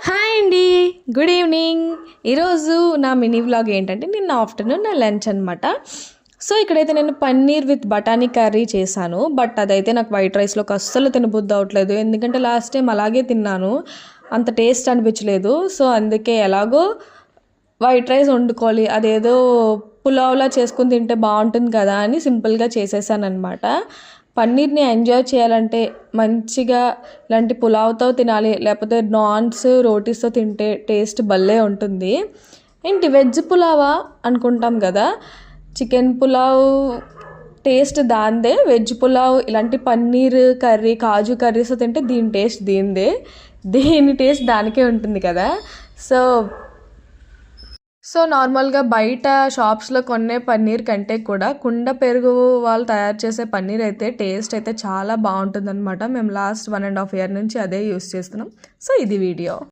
Hi అండి, good evening. ఈరోజు నా మినీ వ్లాగ్ ఏంటంటే నిన్న ఆఫ్టర్నూన్ నా లంచ్ అనమాట. సో ఇక్కడైతే నేను పన్నీర్ విత్ బఠానీ కర్రీ చేశాను. బట్ అదైతే నాకు వైట్ రైస్లోకి అస్సలు తినబుద్ధి అవ్వట్లేదు, ఎందుకంటే లాస్ట్ టైం అలాగే తిన్నాను, అంత టేస్ట్ అనిపించలేదు. సో అందుకే ఎలాగో వైట్ రైస్ వండుకోవాలి, అదేదో పులావ్లా చేసుకుని తింటే బాగుంటుంది కదా అని సింపుల్గా చేసేసాను అనమాట. పన్నీర్ని ఎంజాయ్ చేయాలంటే మంచిగా ఇలాంటి పులావ్తో తినాలి, లేకపోతే నాన్స్ రోటీస్తో తింటే టేస్ట్ భలే ఉంటుంది. ఏంటి వెజ్ పులావా అనుకుంటాం కదా, చికెన్ పులావ్ టేస్ట్ దాందే, వెజ్ పులావ్ ఇలాంటి పన్నీర్ కర్రీ కాజు కర్రీస్తో తింటే దీని టేస్ట్ దీనిదే, దీని టేస్ట్ దానికే ఉంటుంది కదా. సో నార్మల్గా బయట షాప్స్లో కొనే పన్నీర్ కంటే కూడా కుండ పెరుగు వాళ్ళు తయారు చేసే పన్నీర్ అయితే టేస్ట్ అయితే చాలా బాగుంటుందన్నమాట. మేము లాస్ట్ 1.5 year నుంచి అదే యూస్ చేస్తున్నాం. సో ఇది వీడియో.